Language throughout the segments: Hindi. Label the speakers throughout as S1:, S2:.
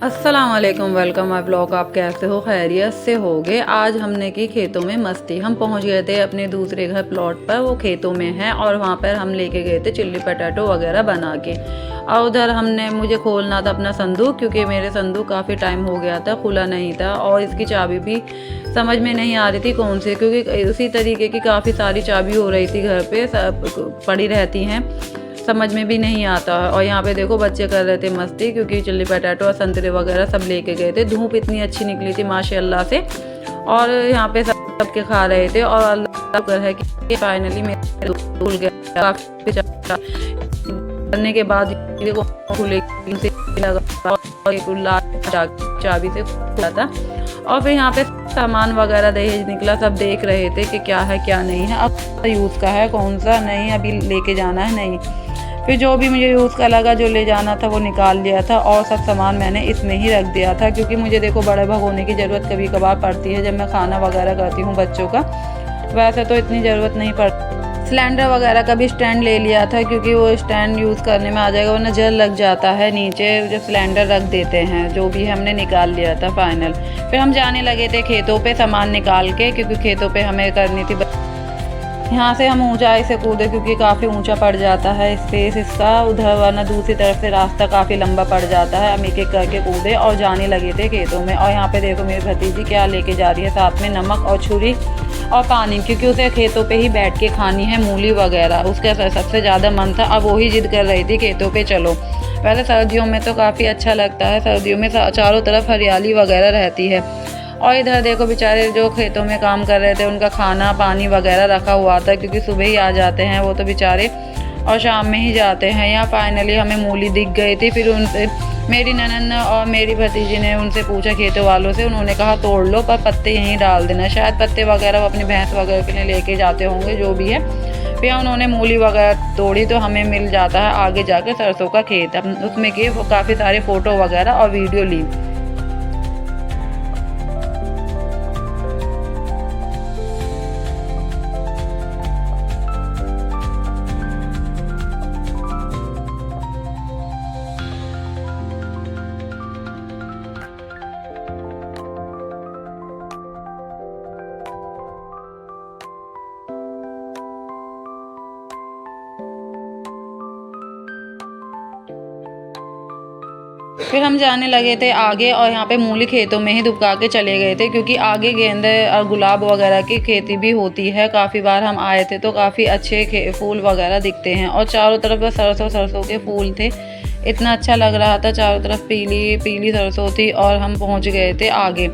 S1: अस्सलाम वालेकुम, वेलकम माय ब्लॉग। आप कैसे हो? खैरियत से होगे। आज हमने की खेतों में मस्ती। हम पहुंच गए थे अपने दूसरे घर प्लॉट पर, वो खेतों में है और वहां पर हम लेके गए थे चिल्ली पटाटो वगैरह बना के। और उधर मुझे खोलना था अपना संदूक, क्योंकि मेरे संदूक काफ़ी टाइम हो गया था, खुला नहीं था और इसकी चाबी भी समझ में नहीं आ रही थी कौन सी, क्योंकि उसी तरीके की काफ़ी सारी चाबी हो रही थी घर पे, सब पड़ी रहती हैं, समझ में भी नहीं आता। और यहाँ पे देखो बच्चे कर रहे थे मस्ती, क्योंकि चिल्ली पटाटो और संतरे वगैरह सब लेके गए थे। धूप इतनी अच्छी निकली थी माशाल्लाह से, और यहाँ पे सबके खा रहे थे। और अल्लाह का शुक्र है कि फाइनली मेरे धुल गया काफ़ी करने के बाद देखो खुले से लगा चाबी से खुला था। और फिर यहाँ पे सामान वगैरह दहेज निकला, सब देख रहे थे कि क्या है क्या नहीं है, अब यूज़ का है कौन सा नहीं, अभी लेके जाना है नहीं। फिर जो भी मुझे यूज़ का लगा, जो ले जाना था वो निकाल लिया था, और सब सामान मैंने इसमें ही रख दिया था, क्योंकि मुझे देखो बड़े भगोने की ज़रूरत कभी कभार पड़ती है जब मैं खाना वगैरह करती हूँ बच्चों का। वैसे तो इतनी ज़रूरत नहीं पड़ती। सिलेंडर वगैरह का भी स्टैंड ले लिया था, क्योंकि वो स्टैंड यूज़ करने में आ जाएगा, वरना जल लग जाता है नीचे जो सिलेंडर रख देते हैं। जो भी हमने निकाल लिया था फाइनल। फिर हम जाने लगे थे खेतों पे सामान निकाल के, क्योंकि खेतों पे हमें करनी थी। यहाँ से हम ऊंचाई से कूदे, क्योंकि काफ़ी ऊंचा पड़ जाता है स्पेस इसका उधर, वरना दूसरी तरफ से रास्ता काफ़ी लंबा पड़ जाता है। हम एक एक करके कूदे और जाने लगे थे खेतों में। और यहाँ पे देखो मेरी भतीजी क्या लेके जा रही है, साथ में नमक और छुरी और पानी, क्योंकि उसे खेतों पे ही बैठ के खानी है मूली वगैरह। उसका सबसे ज़्यादा मन था, अब वही जिद कर रही थी खेतों पे चलो। वैसे सर्दियों में तो काफ़ी अच्छा लगता है, सर्दियों में चारों तरफ हरियाली वगैरह रहती है। और इधर देखो बेचारे जो खेतों में काम कर रहे थे, उनका खाना पानी वगैरह रखा हुआ था, क्योंकि सुबह ही आ जाते हैं वो तो बेचारे, और शाम में ही जाते हैं। यहाँ फाइनली हमें मूली दिख गई थी। फिर उनसे मेरी ननद और मेरी भतीजी ने उनसे पूछा खेतों वालों से, उन्होंने कहा तोड़ लो पर पत्ते यहीं डाल देना। शायद पत्ते वगैरह वो अपनी भैंस वगैरह के लिए लेके जाते होंगे, जो भी है। फिर उन्होंने मूली वगैरह तोड़ी, तो हमें मिल जाता है आगे जाके सरसों का खेत। हम उसमें किए काफ़ी सारे फ़ोटो वगैरह और वीडियो ली। फिर हम जाने लगे थे आगे, और यहाँ पे मूली खेतों में ही दुबका के चले गए थे, क्योंकि आगे गेंदे और गुलाब वगैरह की खेती भी होती है। काफ़ी बार हम आए थे तो काफ़ी अच्छे फूल वगैरह दिखते हैं, और चारों तरफ बस सरसों सरसों के फूल थे। इतना अच्छा लग रहा था, चारों तरफ पीली पीली सरसों थी। और हम पहुँच गए थे आगे।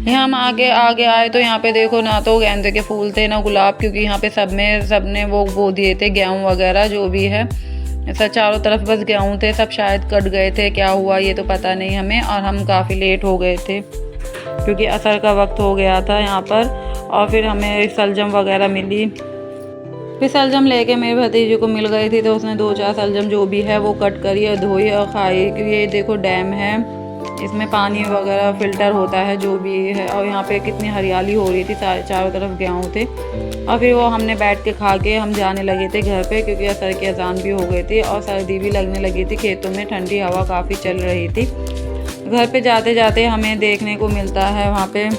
S1: यहाँ हम आगे आगे आए तो यहाँ पे देखो ना तो गेंदे के फूल थे ना गुलाब, क्योंकि यहाँ पे सबने वो बो दिए थे गेहूँ वगैरह, जो भी है। ऐसा चारों तरफ बस गेहूँ थे, सब शायद कट गए थे, क्या हुआ ये तो पता नहीं हमें। और हम काफ़ी लेट हो गए थे, क्योंकि असर का वक्त हो गया था यहाँ पर। और फिर हमें सलजम वगैरह मिली। फिर सलजम लेके मेरे भतीजे को मिल गई थी, तो उसने 2-4 सलजम जो भी है वो कट करी और धोई और खाई। क्योंकि ये देखो डैम है, इसमें पानी वगैरह फ़िल्टर होता है, जो भी है। और यहाँ पे कितनी हरियाली हो रही थी, चारों तरफ गेहूँ थे। और फिर वो हमने बैठ के खा के हम जाने लगे थे घर पे, क्योंकि असर की अजान भी हो गई थी और सर्दी भी लगने लगी थी। खेतों में ठंडी हवा काफ़ी चल रही थी। घर पे जाते जाते हमें देखने को मिलता है वहाँ पे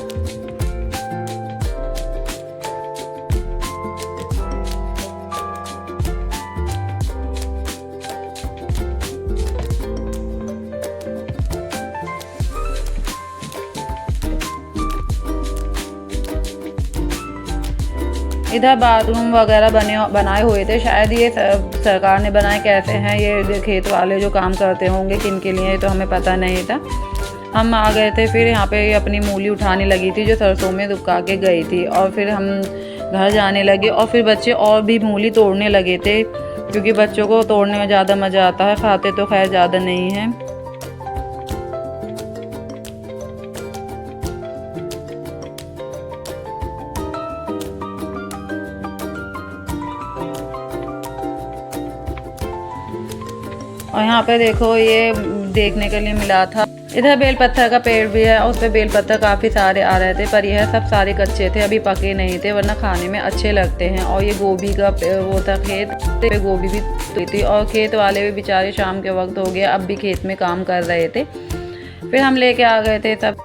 S1: इधर बाथरूम वगैरह बनाए हुए थे। शायद ये सरकार ने बनाए, कैसे हैं ये खेत वाले जो काम करते होंगे किन के लिए, तो हमें पता नहीं था। हम आ गए थे। फिर यहाँ पे अपनी मूली उठाने लगी थी, जो सरसों में दुबका के गई थी। और फिर हम घर जाने लगे, और फिर बच्चे और भी मूली तोड़ने लगे थे, क्योंकि बच्चों को तोड़ने में ज़्यादा मज़ा आता है, खाते तो खैर ज़्यादा नहीं है। और यहाँ पे देखो ये देखने के लिए मिला था इधर बेल पत्थर का पेड़ भी है, उस पे बेल पत्थर काफ़ी सारे आ रहे थे, पर यह सब सारे कच्चे थे, अभी पके नहीं थे, वरना खाने में अच्छे लगते हैं। और ये गोभी का वो था खेत पे, गोभी भी थी और खेत वाले भी बेचारे शाम के वक्त हो गया, अब भी खेत में काम कर रहे थे। फिर हम लेके आ गए थे, तब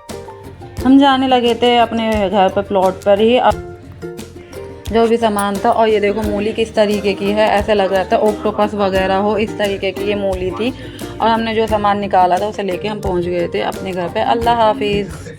S1: हम जाने लगे थे अपने घर पर प्लॉट पर ही जो भी सामान था। और ये देखो मूली किस तरीके की है, ऐसा लग रहा था ऑक्टोपस वगैरह हो, इस तरीके की ये मूली थी। और हमने जो सामान निकाला था उसे लेके हम पहुंच गए थे अपने घर पे। अल्लाह हाफिज़।